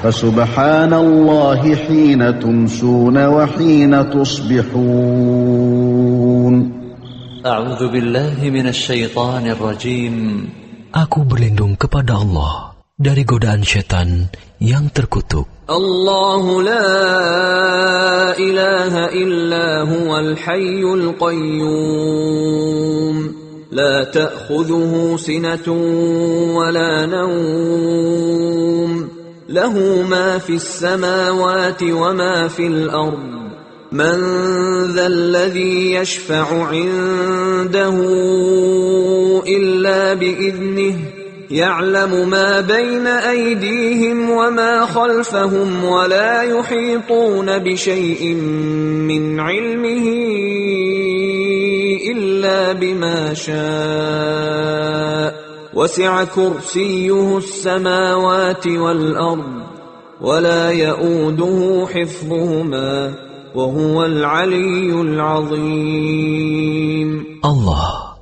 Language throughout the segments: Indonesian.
فسبحان الله حين تمسون وحين تصبحون. أعوذ بالله من الشيطان الرجيم. Aku berlindung kepada Allah dari godaan syaitan yang terkutuk. الله لا إله إلا هو الحي القيوم لا تأخذه سنة ولا نوم له ما في السماوات وما في الأرض من ذا الذي يشفع عنده إلا بإذنه يعلم ما بين أيديهم وما خلفهم ولا يحيطون بشيء من علمه إلا بما شاء وسع كرسيه السماوات والأرض ولا يؤوده حفظهما وهو العلي العظيم. Allah,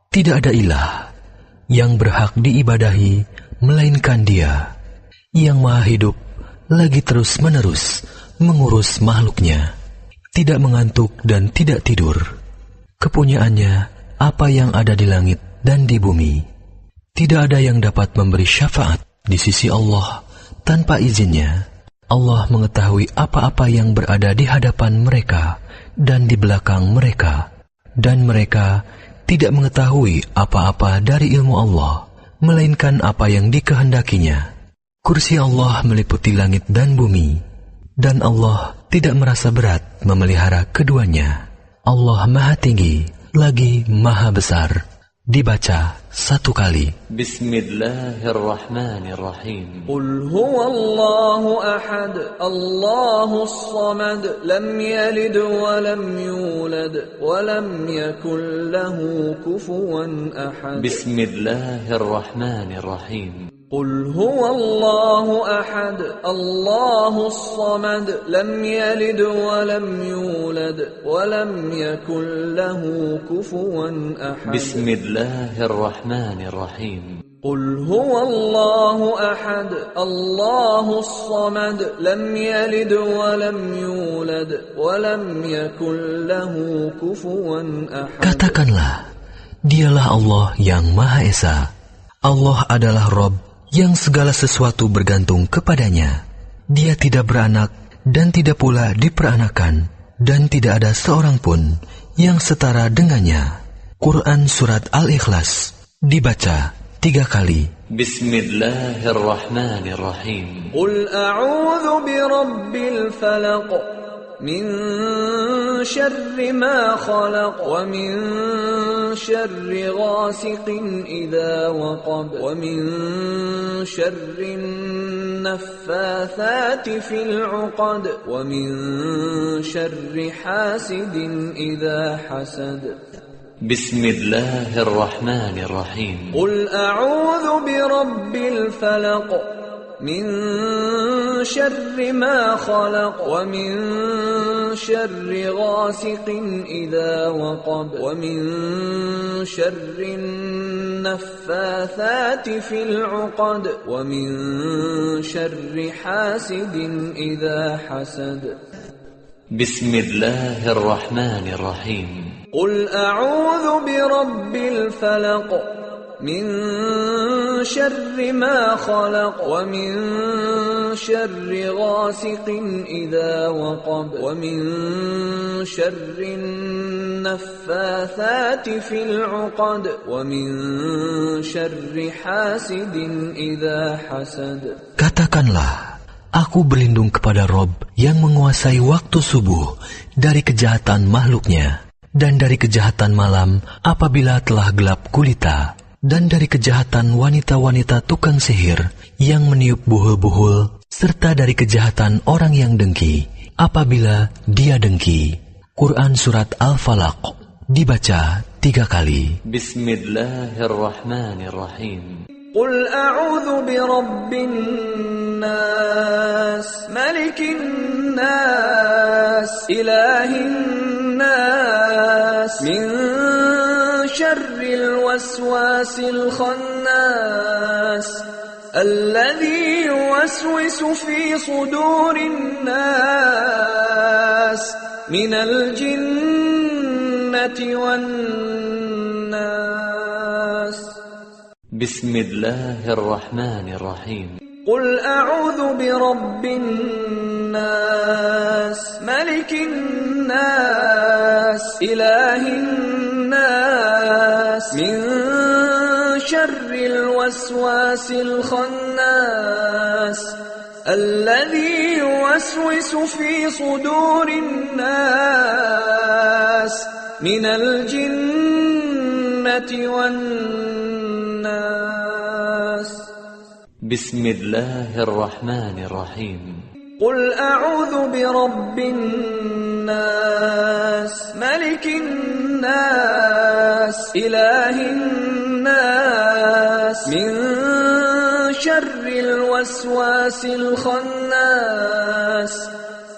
tidak ada ilah yang berhak diibadahi melainkan Dia, yang maha hidup lagi terus-menerus mengurus makhluknya, tidak mengantuk dan tidak tidur. Kepunyaannya apa yang ada di langit dan di bumi. Tidak ada yang dapat memberi syafaat di sisi Allah tanpa izinnya. Allah mengetahui apa-apa yang berada di hadapan mereka dan di belakang mereka, dan mereka tidak mengetahui apa-apa dari ilmu Allah, melainkan apa yang dikehendakinya. Kursi Allah meliputi langit dan bumi, dan Allah tidak merasa berat memelihara keduanya. Allah Maha Tinggi, lagi Maha Besar. Dibaca satu kali. Bismillahirrahmanirrahim. Qul huwallahu ahad, Allahus samad, lam yalid wa lam yulad, wa lam yakul lahu kufuwan ahad. Bismillahirrahmanirrahim. قل هو الله أحد الله الصمد لم يلد ولم يولد ولم يكن له كفوا أحد. بسم الله الرحمن الرحيم. قل هو الله أحد الله الصمد لم يلد ولم يولد ولم يكن له كفوا أحد. Katakanlah, Dialah Allah yang Maha Esa. Allah adalah Rabb yang segala sesuatu bergantung kepadanya. Dia tidak beranak dan tidak pula diperanakan, dan tidak ada seorang pun yang setara dengannya. Quran Surat Al-Ikhlas, dibaca 3 kali. Bismillahirrahmanirrahim. Qul a'udzu birabbil falaq min syarri ma khalaq wa min syarri ghasiqin idza waqab wa min syarri naffathati fil 'uqad wa min syarri hasidin idza hasad. Bismillahirrahmanirrahim. Qul a'udzu birabbil falaq min syarri ma khalaq wa min syarri ghasiqin idza waqab wa min syarri naffathati fil 'uqad wa min syarri hasidin idza hasad. Bismillahirrahmanirrahim. Qul a'udzu birabbil falaq min syarri ma khalaq wa min syarri ghasiqin idza waqab wa min syarri naffathati fil 'uqad wa min syarri hasidin idza hasad. Katakanlah, aku berlindung kepada Rob yang menguasai waktu subuh dari kejahatan makhluknya, dan dari kejahatan malam apabila telah gelap gulita, dan dari kejahatan wanita-wanita tukang sihir yang meniup buhul-buhul, serta dari kejahatan orang yang dengki apabila dia dengki. Quran Surat Al-Falaq, dibaca 3 kali. Bismillahirrahmanirrahim. Qul a'udzu birabbin nas, malikin nas, ilahin nas, min syarril waswasil khannas, الذي يوسوس في صدور الناس من الجنة والناس. بسم الله الرحمن الرحيم. قل أعوذ برب الناس ملك الناس إله الناس من شر الوسواس الخناس الذي يوسوس في صدور الناس من الجنة والناس. بسم الله الرحمن الرحيم. قل أعوذ برب الناس ملك الناس إله الناس من شر الوسواس الخناس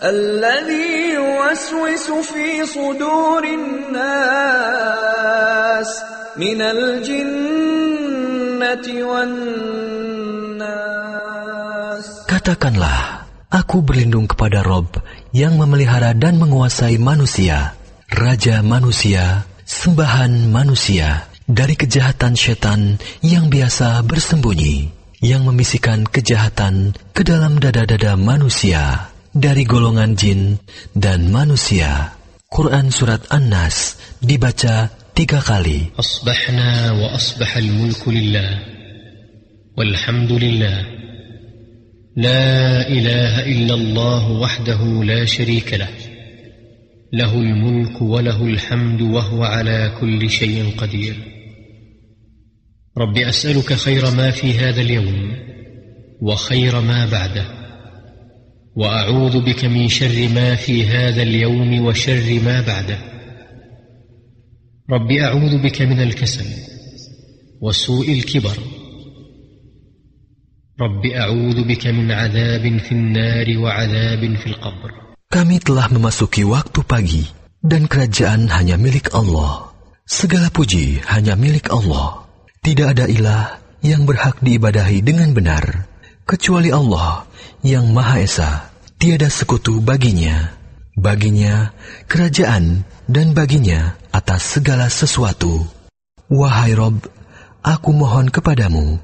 الذي يوسوس في صدور الناس من الجنة والناس. Katakanlah, aku berlindung kepada Rob yang memelihara dan menguasai manusia, Raja manusia, sembahan manusia, dari kejahatan setan yang biasa bersembunyi, yang membisikkan kejahatan ke dalam dada-dada manusia, dari golongan jin dan manusia. Quran Surat An-Nas dibaca 3 kali. Asbahna wa asbahal mulku lillah, walhamdulillah, la ilaha illallah wahdahu la sharika lah, lahul mulku wa lahul hamdu wa huwa ala kulli shay'in qadir. Rabbi as'aluka khayra ma fi hadha al-yawm wa khayra ma ba'dah, wa a'udhu bika min sharri ma fi hadha al-yawm wa sharri ma ba'dah. Rabbi a'udhu bika min al-kasal wa su'il kibar. Rabbi a'udhu bika min 'adzabin fin nari wa 'adzabin fil qabr. Kami telah memasuki waktu pagi, dan kerajaan hanya milik Allah. Segala puji hanya milik Allah. Tidak ada ilah yang berhak diibadahi dengan benar, kecuali Allah yang Maha Esa. Tiada sekutu baginya. Baginya kerajaan dan baginya atas segala sesuatu. Wahai Rob, aku mohon kepadamu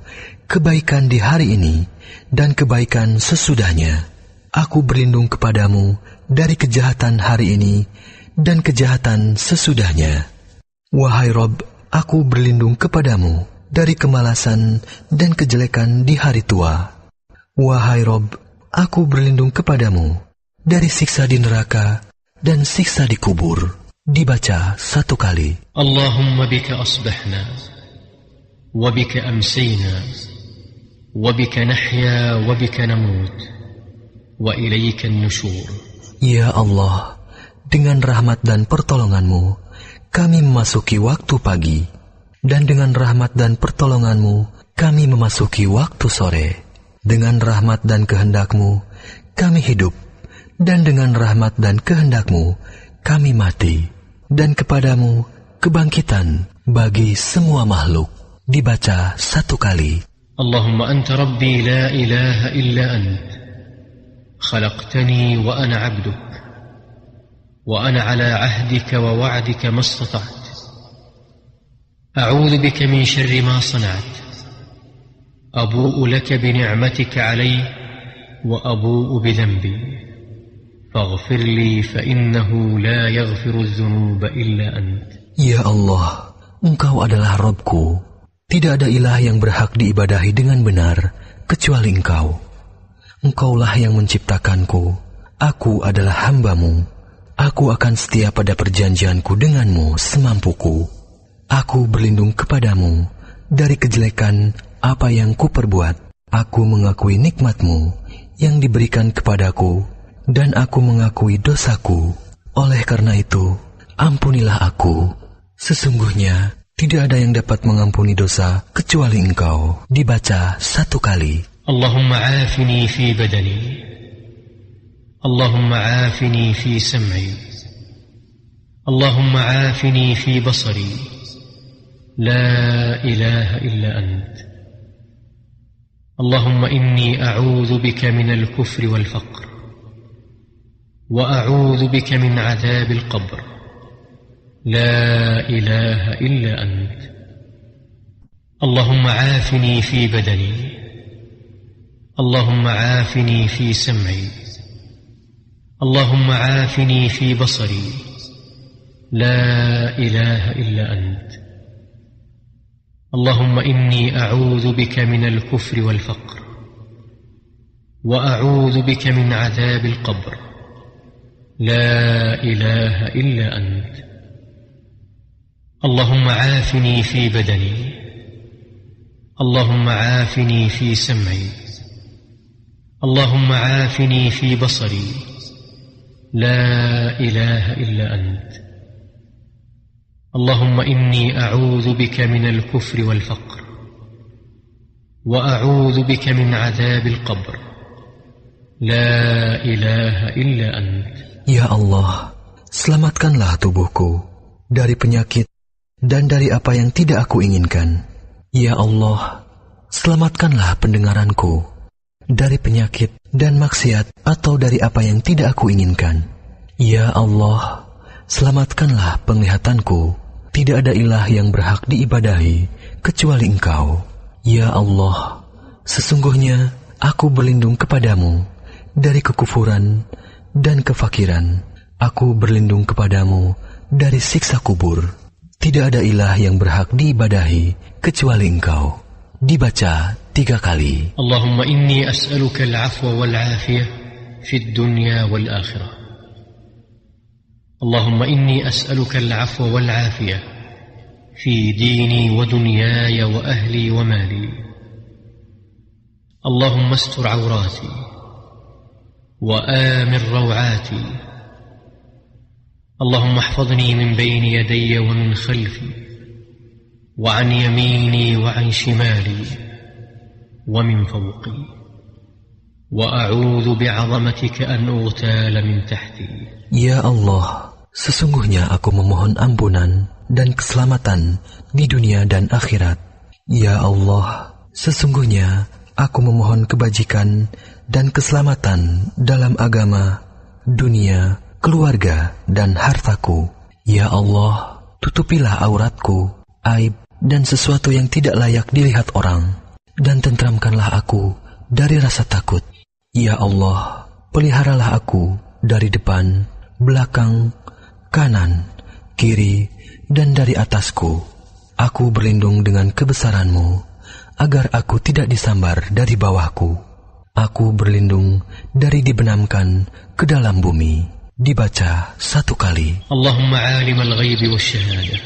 kebaikan di hari ini dan kebaikan sesudahnya. Aku berlindung kepadamu dari kejahatan hari ini dan kejahatan sesudahnya. Wahai Rob, aku berlindung kepadamu dari kemalasan dan kejelekan di hari tua. Wahai Rob, aku berlindung kepadamu dari siksa di neraka dan siksa di kubur. Dibaca 1 kali. Allahumma bika asbahna, wa bika amsayna, wa bika nahya, wa bika namut, wa ilayka an-nushur. Ya Allah, dengan rahmat dan pertolonganmu, kami memasuki waktu pagi, dan dengan rahmat dan pertolonganmu, kami memasuki waktu sore. Dengan rahmat dan kehendakmu, kami hidup, dan dengan rahmat dan kehendakmu, kami mati. Dan kepadamu kebangkitan bagi semua makhluk. Dibaca 1 kali. Allahumma anta rabbi la ilaha illa ant. Khalaqtani wa ana abduk. Wa ana ala ahdika wa wa'dika mastata'at. A'udhu bika min syarri ma sana'at. Abu'u laka bini'matika alay wa abu'u bidhanbi. Faghfir li fa innahu la yaghfiru adh-dhunuba illa ant. Ya Allah, Engkau adalah Rabbku. Tidak ada ilah yang berhak diibadahi dengan benar kecuali Engkau. Engkaulah yang menciptakanku. Aku adalah hamba-Mu. Aku akan setia pada perjanjianku denganmu semampuku. Aku berlindung kepadamu dari kejelekan apa yang kuperbuat. Aku mengakui nikmat-Mu yang diberikan kepadaku, dan aku mengakui dosaku. Oleh karena itu, ampunilah aku. Sesungguhnya tidak ada yang dapat mengampuni dosa kecuali Engkau. Dibaca 1 kali. Allahumma afini fi badani. Allahumma afini fi sam'i. Allahumma afini fi basari. La ilaha illa ant. اللهم إني أعوذ بك من الكفر والفقر وأعوذ بك من عذاب القبر لا إله إلا أنت اللهم عافني في بدني اللهم عافني في سمعي اللهم عافني في بصري لا إله إلا أنت اللهم إني أعوذ بك من الكفر والفقر وأعوذ بك من عذاب القبر لا إله إلا أنت اللهم عافني في بدني اللهم عافني في سمعي اللهم عافني في بصري لا إله إلا أنت اللهم إني أعوذ بك من الكفر والفقر وأعوذ بك من عذاب القبر لا إله إلا أنت Ya Allah, selamatkanlah tubuhku dari penyakit dan dari apa yang tidak aku inginkan. Ya Allah, selamatkanlah pendengaranku dari penyakit dan maksiat atau dari apa yang tidak aku inginkan. Ya Allah, selamatkanlah penglihatanku. Tidak ada ilah yang berhak diibadahi kecuali Engkau. Ya Allah, sesungguhnya aku berlindung kepadamu dari kekufuran dan kefakiran. Aku berlindung kepadamu dari siksa kubur. Tidak ada ilah yang berhak diibadahi kecuali Engkau. Dibaca 3 kali. Allahumma inni as'aluka al-'afwa wal-'afiyah fid dunya wal-akhirah. اللهم إني أسألك العفو والعافية في ديني ودنياي وأهلي ومالي اللهم استر عوراتي وآمن روعاتي اللهم احفظني من بين يدي ومن خلفي وعن يميني وعن شمالي ومن فوقي وأعوذ بعظمتك أن أغتال من تحتي. Ya Allah, sesungguhnya aku memohon ampunan dan keselamatan di dunia dan akhirat. Ya Allah, sesungguhnya aku memohon kebajikan dan keselamatan dalam agama, dunia, keluarga, dan hartaku. Ya Allah, tutupilah auratku, aib, dan sesuatu yang tidak layak dilihat orang, dan tentramkanlah aku dari rasa takut. Ya Allah, peliharalah aku dari depan, belakang, kanan, kiri, dan dari atasku. Aku berlindung dengan kebesaran-Mu, agar aku tidak disambar dari bawahku. Aku berlindung dari dibenamkan ke dalam bumi. Dibaca 1 kali. Allahumma alim al-ghaybi wash-shahada,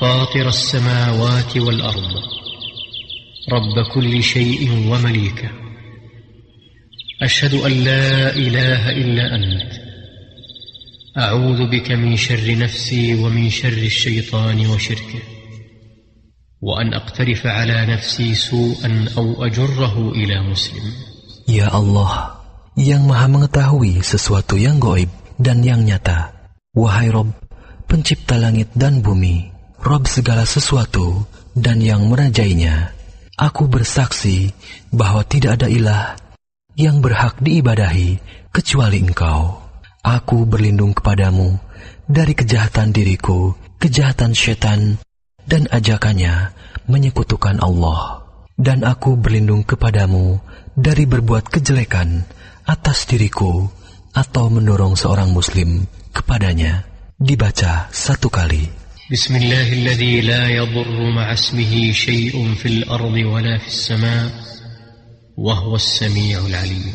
fatir as-samawati wal-ard, rabb kulli shay'in wa malika. Ashhadu an la ilaha illa ant. A'udzu bika min syarri nafsi wa min syarri asy-syaitani wa syirkihi. Wa an aqtarifa ala nafsi su'an aw ajurrahu ila muslim. Ya Allah, yang maha mengetahui sesuatu yang gaib dan yang nyata. Wahai Rabb, pencipta langit dan bumi, Rabb segala sesuatu dan yang merajainya, aku bersaksi bahwa tidak ada ilah yang berhak diibadahi kecuali Engkau. Aku berlindung kepadamu dari kejahatan diriku, kejahatan syaitan, dan ajakannya menyekutukan Allah. Dan aku berlindung kepadamu dari berbuat kejelekan atas diriku atau mendorong seorang muslim kepadanya. Dibaca 1 kali. Bismillahilladzi la yadurru ma'asmihi syai'un fil ardi wala fis sama' wa huwas sami'ul 'alim.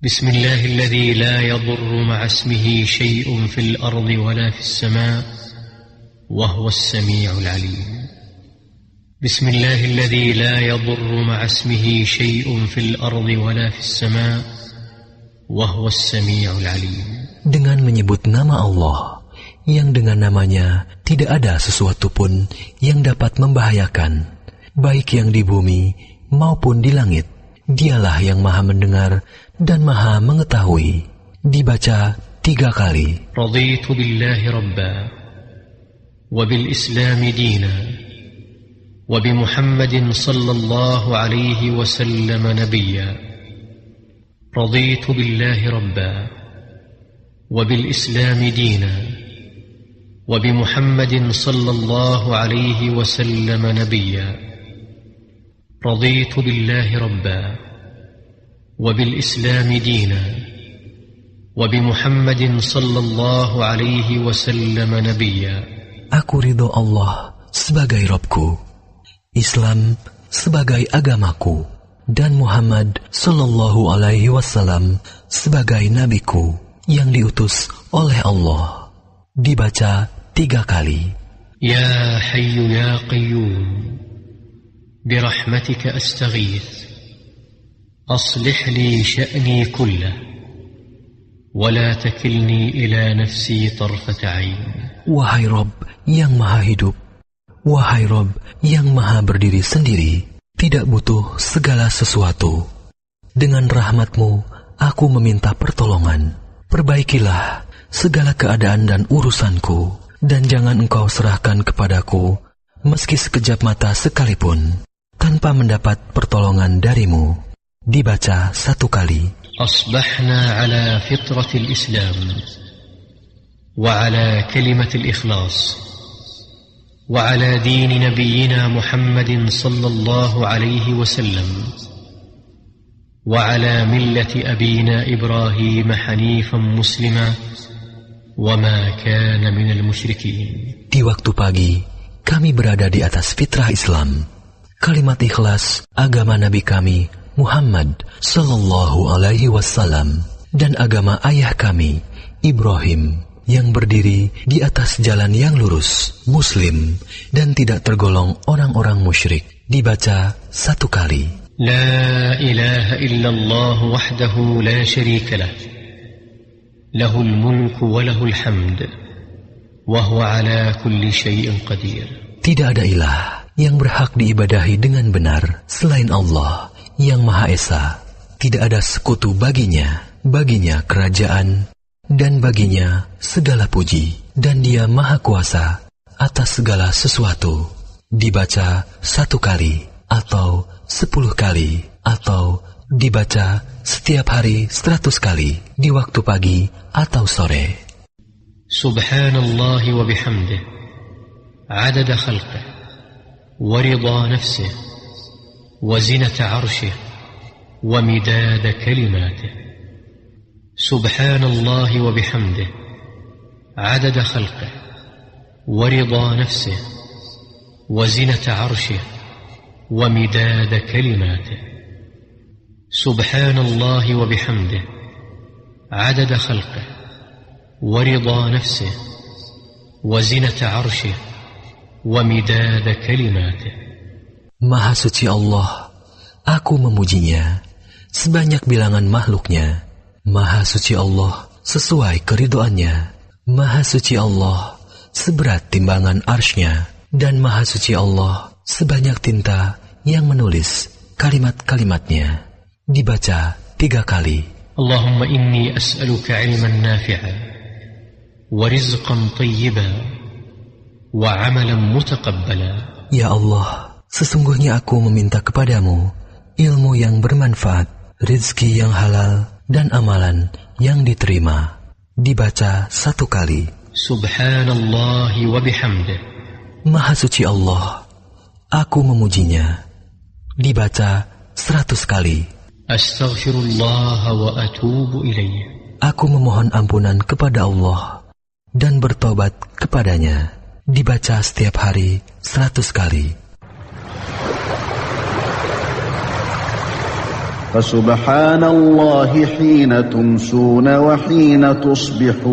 Bismillahilladzi la yadurru ma'asmihi syai'un fil ardi wala fis sama' wa huwas sami'ul 'alim. Bismillahilladzi la yadurru ma'asmihi syai'un fil ardi wala fis sama' wa huwas sami'ul 'alim. Dengan menyebut nama Allah, yang dengan namanya tidak ada sesuatu pun yang dapat membahayakan, baik yang di bumi maupun di langit. Dialah yang maha mendengar dan maha mengetahui. Dibaca 3 kali. Raditu billahi rabba wa bil islam dina وبمحمد صلى الله عليه وسلم نبيا رضيت بالله ربا وبالإسلام دينا وبمحمد صلى الله عليه وسلم نبيا رضيت بالله ربا وبالإسلام دينا وبمحمد صلى الله عليه وسلم نبيا. Aku ridho Allah sebagai Rabbku, Islam sebagai agamaku, dan Muhammad sallallahu alaihi wasallam sebagai nabiku yang diutus oleh Allah. Dibaca 3 kali. Ya Hayyu Ya Qayyum birahmatika astaghith aslih li sya'ni kullah wala takilni ila nafsi tarfata 'ain. Wahai Rabb yang Maha Hidup, wahai Rabb yang Maha berdiri sendiri, tidak butuh segala sesuatu. Dengan rahmat-Mu aku meminta pertolongan. Perbaikilah segala keadaan dan urusanku, dan jangan Engkau serahkan kepadaku meski sekejap mata sekalipun tanpa mendapat pertolongan dari-Mu. Dibaca 1 kali. Asbahna ala fitratil Islam wa ala kalimatil ikhlas wa ala dini nabiyyina Muhammadin sallallahu alaihi wasallam wa ala millati abina Ibrahim hanifan muslima wa ma kana minal musyrikin. Di waktu pagi kami berada di atas fitrah Islam, kalimat ikhlas agama Nabi kami Muhammad sallallahu alaihi wasallam, dan agama ayah kami Ibrahim yang berdiri di atas jalan yang lurus, muslim, dan tidak tergolong orang-orang musyrik. Dibaca 1 kali. La ilaha illallah wahdahu la syarika lah, lahul mulku wa lahul hamd wa huwa ala kulli syai'in qadir. Tidak ada ilah yang berhak diibadahi dengan benar selain Allah yang Maha Esa. Tidak ada sekutu baginya kerajaan, dan baginya segala puji, dan Dia Maha Kuasa atas segala sesuatu. Dibaca 1 kali, atau 10 kali, atau dibaca setiap hari 100 kali, di waktu pagi atau sore. Subhanallah wa bihamdih, adada khalqih, wa ridha nafsih, wa zinata arshih, wa midada kalimatih. Subhanallah wa bihamdih, adada khalqih, wa ridha nafsih, wa zinata arshih, wa midada kalimatih. Subhanallah wa bihamdih, adada khalqih, wa ridha nafsih, wa zinata arshih, wa midada kalimatih. Maha suci Allah, aku memujinya sebanyak bilangan makhluknya. Maha suci Allah sesuai keridhoannya. Maha suci Allah seberat timbangan arsy-Nya, dan Maha suci Allah sebanyak tinta yang menulis kalimat-kalimatnya. Dibaca 3 kali. Allahumma inni as'aluka ilman nafi'a wa rizqan tayyiban wa amalan mutaqabbala. Ya Allah, sesungguhnya aku meminta kepadamu ilmu yang bermanfaat, rezeki yang halal, dan amalan yang diterima. Dibaca 1 kali. Subhanallah wa bihamdih, Maha suci Allah, aku memujinya. Dibaca 100 kali. Astaghfirullah wa atubu ilaih, Aku memohon ampunan kepada Allah dan bertobat kepadanya. Dibaca setiap hari 100 kali. Fasubhanallahi hina tumsuna wa hina tusbihun.